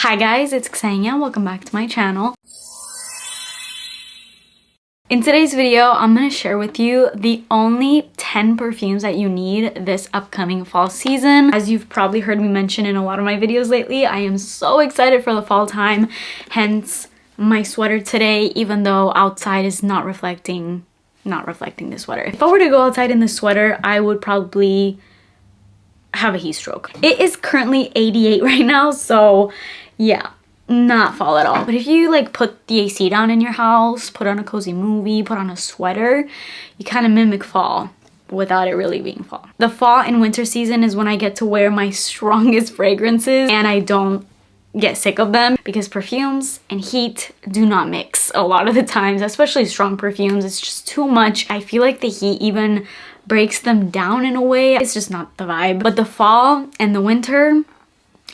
Hi guys, it's Ksenia. Welcome back to my channel. In today's video, I'm going to share with you the only 10 perfumes that you need this upcoming fall season. As you've probably heard me mention in a lot of my videos lately, I am so excited for the fall time, hence my sweater today, even though outside is not reflecting the sweater. If I were to go outside in the sweater, I would probably have a heat stroke. It is currently 88 right now, so yeah, not fall at all. But if you like put the AC down in your house, put on a cozy movie, put on a sweater, you kind of mimic fall without it really being fall. The fall and winter season is when I get to wear my strongest fragrances and I don't get sick of them, because perfumes and heat do not mix a lot of the times, especially strong perfumes. It's just too much. I feel like the heat even breaks them down in a way. It's just not the vibe. But the fall and the winter,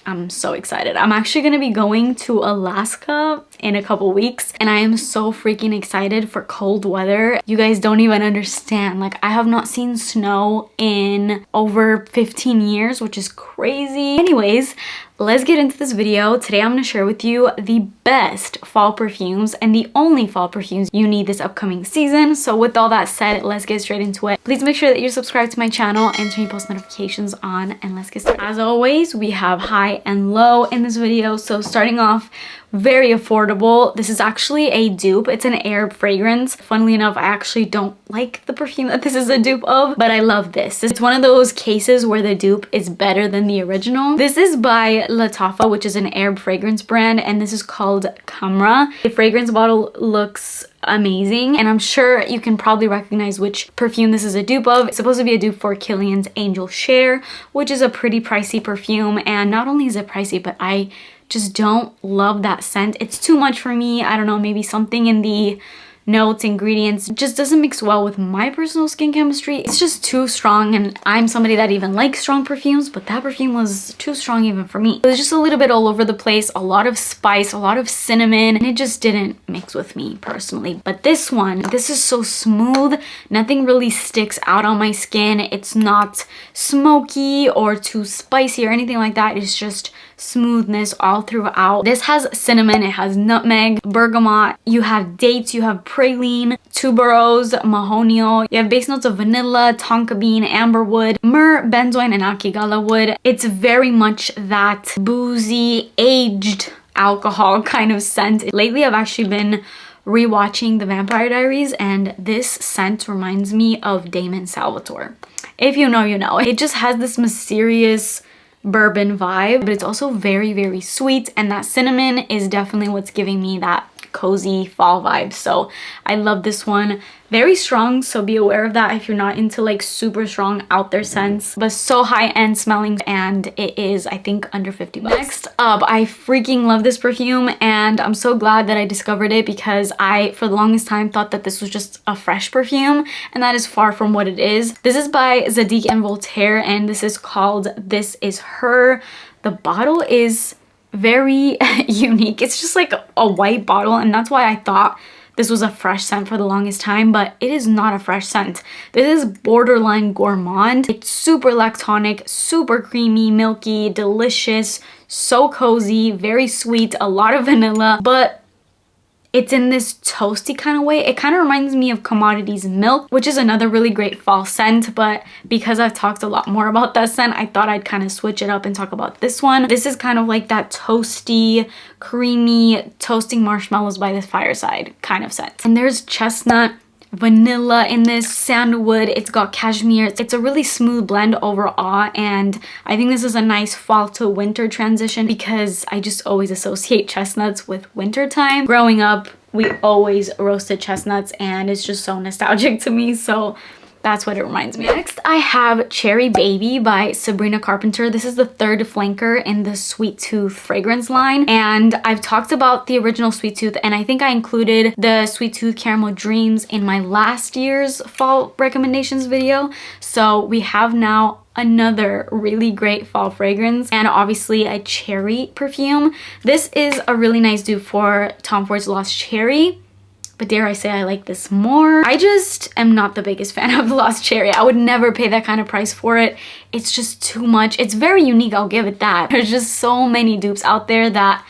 I'm so excited. I'm actually gonna be going to Alaska in a couple weeks and I am so freaking excited for cold weather. You guys don't even understand. Like, I have not seen snow in over 15 years, which is crazy. Anyways, let's get into this video. Today I'm going to share with you the best fall perfumes and the only fall perfumes you need this upcoming season. So with all that said, let's get straight into it. Please make sure that you're subscribed to my channel and turn your post notifications on, and let's get started. As always, we have high and low in this video. So starting off, very affordable. This is actually a dupe. It's an Arab fragrance. Funnily enough, I actually don't like the perfume that this is a dupe of, but I love this. It's one of those cases where the dupe is better than the original. This is by Latafa, which is an Arab fragrance brand, and this is called Kamra. The fragrance bottle looks amazing, and I'm sure you can probably recognize which perfume this is a dupe of. It's supposed to be a dupe for Kilian's Angel Share, which is a pretty pricey perfume, and not only is it pricey, but I just don't love that scent. It's too much for me. I don't know, maybe something in the notes, ingredients just doesn't mix well with my personal skin chemistry. It's just too strong, and I'm somebody that even likes strong perfumes, but that perfume was too strong even for me. It was just a little bit all over the place, a lot of spice, a lot of cinnamon, and it just didn't mix with me personally. But this one, this is so smooth. Nothing really sticks out on my skin. It's not smoky or too spicy or anything like that. It's just smoothness all throughout. This has cinnamon, it has nutmeg, bergamot, you have dates, you have praline, tuberose, mahonio, you have base notes of vanilla, tonka bean, amberwood, myrrh, benzoin, and akigala wood. It's very much that boozy, aged alcohol kind of scent. Lately, I've actually been rewatching The Vampire Diaries, and this scent reminds me of Damon Salvatore. If you know, you know. It just has this mysterious bourbon vibe, but it's also very, very sweet, and that cinnamon is definitely what's giving me that cozy fall vibe. So I love this one. Very strong, so be aware of that if you're not into like super strong out there scents, but so high-end smelling, and it is, I think, under 50 bucks. Next up, I freaking love this perfume, and I'm so glad that I discovered it, because I for the longest time thought that this was just a fresh perfume, and that is far from what it is. This is by Zadig Voltaire, and this is called This Is Her. The bottle is very unique. It's just like a white bottle, and that's why I thought this was a fresh scent for the longest time, but it is not a fresh scent. This is borderline gourmand. It's super lactonic, super creamy, milky, delicious, so cozy, very sweet, a lot of vanilla, but it's in this toasty kind of way. It kind of reminds me of Commodities Milk, which is another really great fall scent, but because I've talked a lot more about that scent, I thought I'd kind of switch it up and talk about this one. This is kind of like that toasty, creamy, toasting marshmallows by the fireside kind of scent. And there's chestnut, vanilla in this, sandalwood, it's got cashmere. It's a really smooth blend overall, and I think this is a nice fall to winter transition, because I just always associate chestnuts with winter time. Growing up, we always roasted chestnuts, and it's just so nostalgic to me, so that's what it reminds me of. Next, I have Cherry Baby by Sabrina Carpenter. This is the third flanker in the Sweet Tooth fragrance line, and I've talked about the original Sweet Tooth, and I think I included the Sweet Tooth Caramel Dreams in my last year's fall recommendations video. So we have now another really great fall fragrance, and obviously a cherry perfume. This is a really nice dupe for Tom Ford's Lost Cherry. but dare I say I like this more. I just am not the biggest fan of the Lost Cherry. I would never pay that kind of price for it. It's just too much. It's very unique, I'll give it that. There's just so many dupes out there that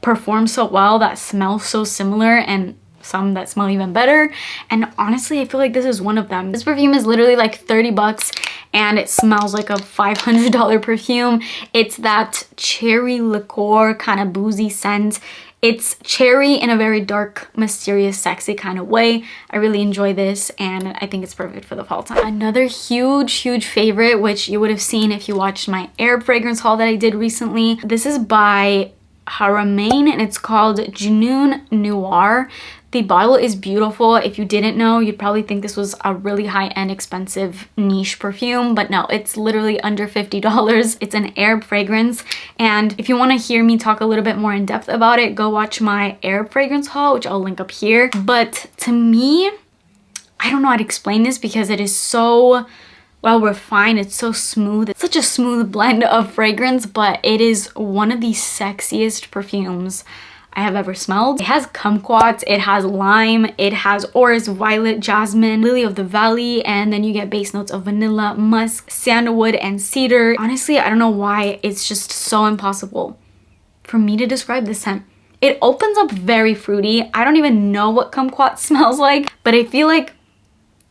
perform so well, that smell so similar, and some that smell even better. And honestly, I feel like this is one of them. This perfume is literally like 30 bucks and it smells like a $500 perfume. It's that cherry liqueur kind of boozy scent. It's cherry in a very dark, mysterious, sexy kind of way. I really enjoy this and I think it's perfect for the fall time. Another huge favorite, which you would have seen if you watched my Arab fragrance haul that I did recently. This is by Haramain and it's called Junoon Noir. The bottle is beautiful. If you didn't know, you'd probably think this was a really high-end, expensive niche perfume, but no, it's literally under $50. It's an Arab fragrance, and if you want to hear me talk a little bit more in depth about it, go watch my Arab fragrance haul, which I'll link up here. But to me, I don't know how to explain this because it is so well refined, it's so smooth. It's such a smooth blend of fragrance, but it is one of the sexiest perfumes I have ever smelled. It has kumquat, it has lime, it has orris, violet, jasmine, lily of the valley, and then you get base notes of vanilla, musk, sandalwood, and cedar. Honestly, I don't know why it's just so impossible for me to describe this scent. It opens up very fruity. I don't even know what kumquat smells like, but I feel like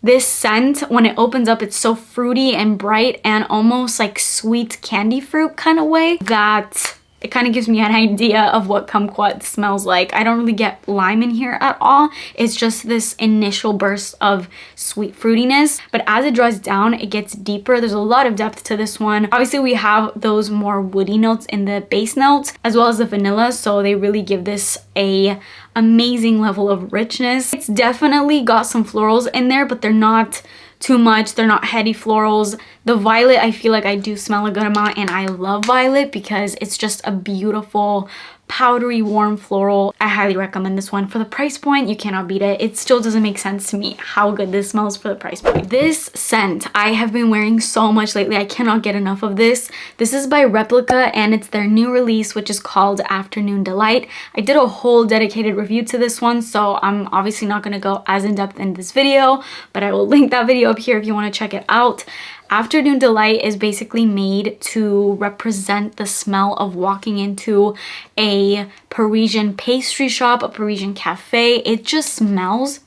this scent, when it opens up, it's so fruity and bright and almost like sweet candy fruit kind of way that it kind of gives me an idea of what kumquat smells like. I don't really get lime in here at all. It's just this initial burst of sweet fruitiness, but as it dries down, it gets deeper. There's a lot of depth to this one. Obviously, we have those more woody notes in the base notes, as well as the vanilla, so they really give this a amazing level of richness. It's definitely got some florals in there, but they're not too much. They're not heady florals. The violet, I feel like I do smell a good amount, and I love violet because it's just a beautiful, powdery, warm floral. I highly recommend this one. For the price point, you cannot beat it. It still doesn't make sense to me how good this smells for the price point. This scent I have been wearing so much lately. I cannot get enough of this. This is by Replica and it's their new release, which is called Afternoon Delight. I did a whole dedicated review to this one, so I'm obviously not going to go as in depth in this video, but I will link that video up here if you want to check it out. Afternoon Delight is basically made to represent the smell of walking into a Parisian pastry shop, a Parisian cafe. It just smells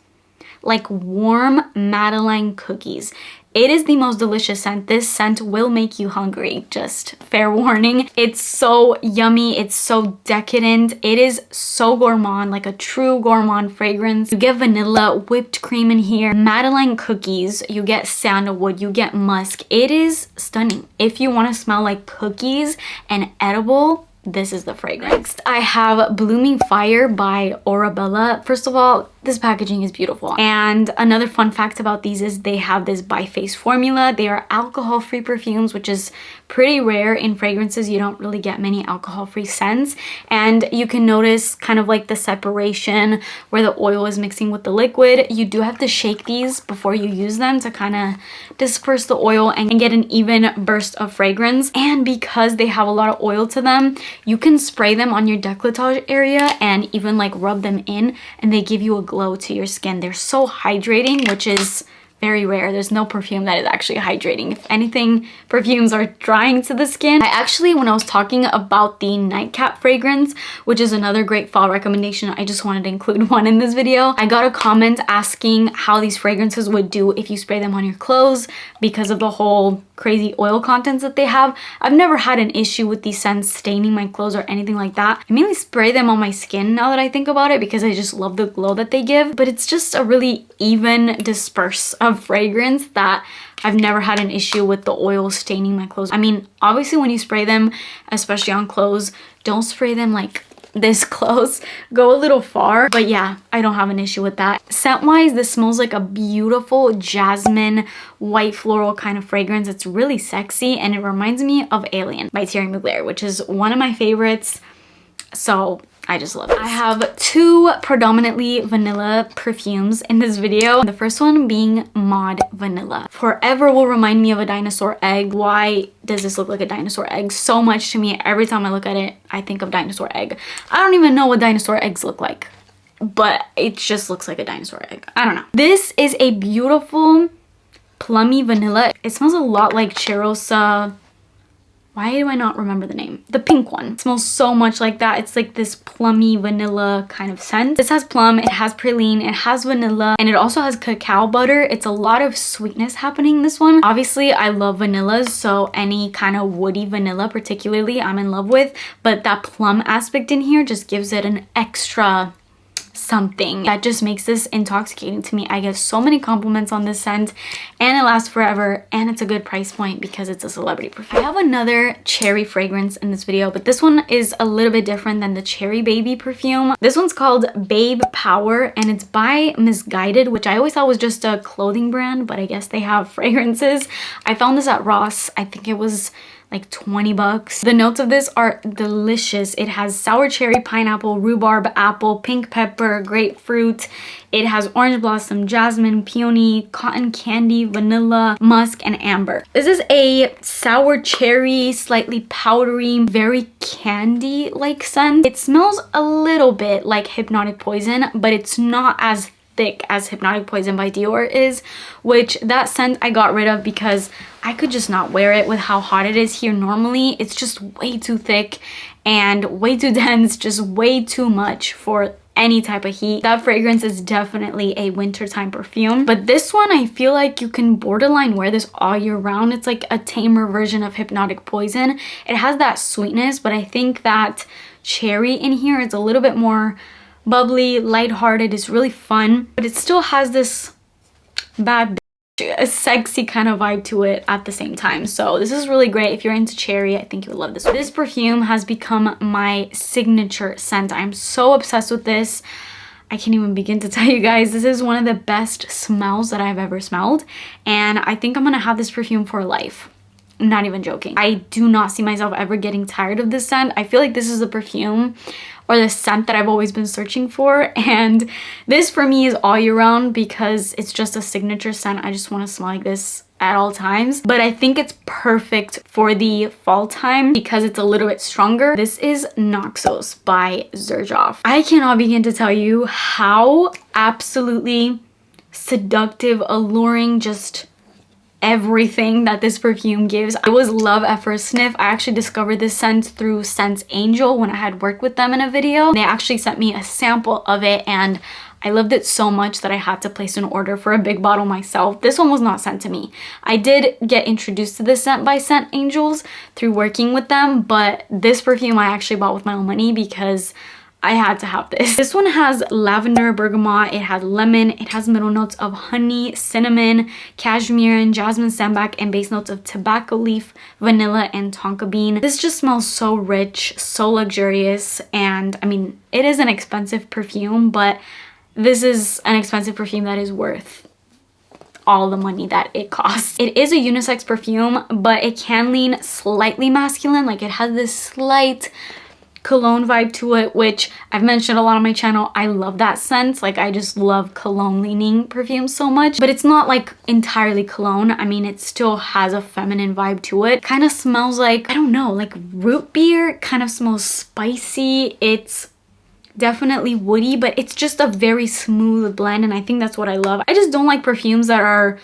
like warm Madeleine cookies. It is the most delicious scent. This scent will make you hungry, just fair warning. It's so yummy, it's so decadent. It is so gourmand, like a true gourmand fragrance. You get vanilla, whipped cream in here, Madeleine cookies, you get sandalwood, you get musk. It is stunning. If you want to smell like cookies and edible, this is the fragrance. Next, I have Blooming Fire by Arabella. First of all, this packaging is beautiful. And another fun fact about these is they have this biface formula. They are alcohol-free perfumes, which is pretty rare in fragrances. You don't really get many alcohol-free scents. And you can notice kind of like the separation where the oil is mixing with the liquid. You do have to shake these before you use them to kind of disperse the oil and get an even burst of fragrance. And because they have a lot of oil to them, you can spray them on your décolletage area and even like rub them in, and they give you a glow to your skin. They're so hydrating, which is very rare. There's no perfume that is actually hydrating. If anything, perfumes are drying to the skin. I actually, when I was talking about the Nightcap fragrance, which is another great fall recommendation, I just wanted to include one in this video. I got a comment asking how these fragrances would do if you spray them on your clothes because of the whole crazy oil contents that they have. I've never had an issue with these scents staining my clothes or anything like that. I mainly spray them on my skin now that I think about it because I just love the glow that they give, but it's just a really even disperse of fragrance that I've never had an issue with the oil staining my clothes. I mean, obviously when you spray them, especially on clothes, don't spray them like this close, go a little far, but yeah, I don't have an issue with that. Scent wise, this smells like a beautiful jasmine white floral kind of fragrance. It's really sexy and it reminds me of Alien by Thierry Mugler, which is one of my favorites, so I just love it. I have two predominantly vanilla perfumes in this video. The first one being Maud Vanilla. Forever will remind me of a dinosaur egg. Why does this look like a dinosaur egg so much to me? Every time I look at it, I think of dinosaur egg. I don't even know what dinosaur eggs look like. but it just looks like a dinosaur egg. I don't know. This is a beautiful plummy vanilla. It smells a lot like Cheirosa. Why do I not remember the name? The pink one. It smells so much like that. It's like this plummy vanilla kind of scent. This has plum, it has praline, it has vanilla, and it also has cacao butter. It's a lot of sweetness happening in this one. Obviously, I love vanillas, so any kind of woody vanilla particularly I'm in love with, but that plum aspect in here just gives it an extra something that just makes this intoxicating to me. I get so many compliments on this scent, and it lasts forever, and it's a good price point because it's a celebrity perfume. I have another cherry fragrance in this video, but this one is a little bit different than the Cherry Baby perfume. This one's called Babe Power, and it's by Misguided, which I always thought was just a clothing brand, but I guess they have fragrances. I found this at Ross. I think it was like 20 bucks. The notes of this are delicious. It has sour cherry, pineapple, rhubarb, apple, pink pepper, grapefruit. It has orange blossom, jasmine, peony, cotton candy, vanilla, musk, and amber. This is a sour cherry, slightly powdery, very candy-like scent. It smells a little bit like Hypnotic Poison, but it's not as thick as Hypnotic Poison by Dior is, which that scent I got rid of because I could just not wear it with how hot it is here normally. It's just way too thick and way too dense, just way too much for any type of heat. That fragrance is definitely a wintertime perfume, but this one I feel like you can borderline wear this all year round. It's like a tamer version of Hypnotic Poison. It has that sweetness, but I think that cherry in here is a little bit more bubbly, lighthearted. It's really fun, but it still has this bad bitch, a sexy kind of vibe to it at the same time. So this is really great. If you're into cherry, I think you would love this. This perfume has become my signature scent. I'm so obsessed with this. I can't even begin to tell you guys. This is one of the best smells that I've ever smelled, and I think I'm gonna have this perfume for life. I'm not even joking. I do not see myself ever getting tired of this scent. I feel like this is the perfume or the scent that I've always been searching for, and this for me is all year round because it's just a signature scent. I just want to smell like this at all times, but I think it's perfect for the fall time because it's a little bit stronger. This is Noxos by Xerjoff. I cannot begin to tell you how absolutely seductive, alluring, just everything that this perfume gives. It was love at first sniff. I actually discovered this scent through Scents Angel when I had worked with them in a video. They actually sent me a sample of it, and I loved it so much that I had to place an order for a big bottle myself. This one was not sent to me. I did get introduced to this scent by Scent Angels through working with them, but this perfume I actually bought with my own money because I had to have this. This one has lavender, bergamot, it has lemon, it has middle notes of honey, cinnamon, cashmere, and jasmine sambac, and base notes of tobacco leaf, vanilla, and tonka bean. This just smells so rich, so luxurious, and I mean, it is an expensive perfume, but this is an expensive perfume that is worth all the money that it costs. It is a unisex perfume, but it can lean slightly masculine. Like, it has this slight cologne vibe to it, which I've mentioned a lot on my channel. I love that scent. Like, I just love cologne leaning perfumes so much, but it's not like entirely cologne. I mean, it still has a feminine vibe to it. Kind of smells like, I don't know, like root beer. Kind of smells spicy. It's definitely woody, but it's just a very smooth blend, and I think that's what I love. I just don't like perfumes that are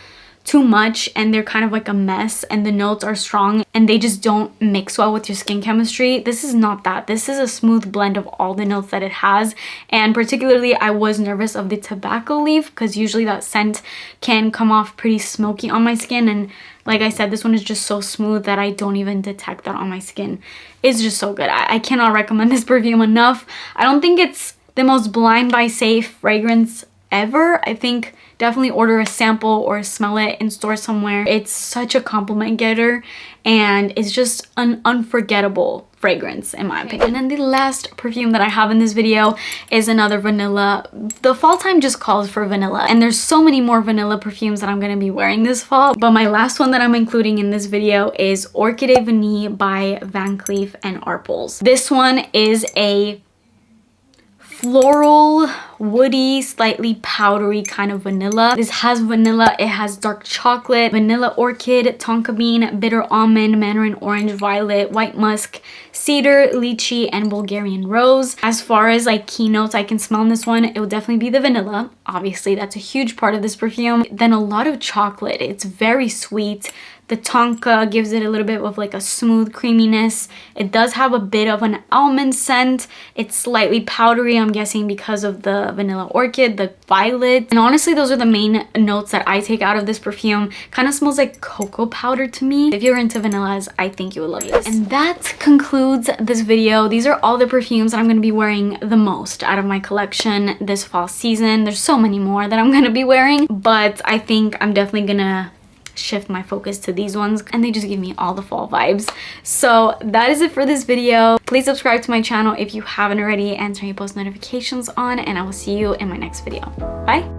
too much and they're kind of like a mess and the notes are strong and they just don't mix well with your skin chemistry. This is not that. This is a smooth blend of all the notes that it has, and particularly I was nervous of the tobacco leaf because usually that scent can come off pretty smoky on my skin, and like I said, this one is just so smooth that I don't even detect that on my skin. It's just so good. I cannot recommend this perfume enough. I don't think it's the most blind buy safe fragrance ever. I think definitely order a sample or smell it in store somewhere. It's such a compliment getter, and it's just an unforgettable fragrance in my opinion. And then the last perfume that I have in this video is another vanilla. The fall time just calls for vanilla, and there's so many more vanilla perfumes that I'm going to be wearing this fall, but my last one that I'm including in this video is Orchidee Vanille by Van Cleef and Arpels. This one is a floral, woody, slightly powdery kind of vanilla. This has vanilla, it has dark chocolate, vanilla orchid, tonka bean, bitter almond, mandarin orange, violet, white musk, cedar, lychee, and Bulgarian rose. As far as like keynotes I can smell in this one, it will definitely be the vanilla. Obviously, that's a huge part of this perfume. Then a lot of chocolate. It's very sweet. The tonka gives it a little bit of like a smooth creaminess. It does have a bit of an almond scent. It's slightly powdery, I'm guessing because of the vanilla orchid, the violet. And honestly, those are the main notes that I take out of this perfume. Kind of smells like cocoa powder to me. If you're into vanillas, I think you would love this. And that concludes this video. These are all the perfumes that I'm going to be wearing the most out of my collection this fall season. There's so many more that I'm going to be wearing, but I think I'm definitely gonna shift my focus to these ones, and they just give me all the fall vibes. So that is it for this video. Please subscribe to my channel if you haven't already, and turn your post notifications on, and I will see you in my next video. Bye.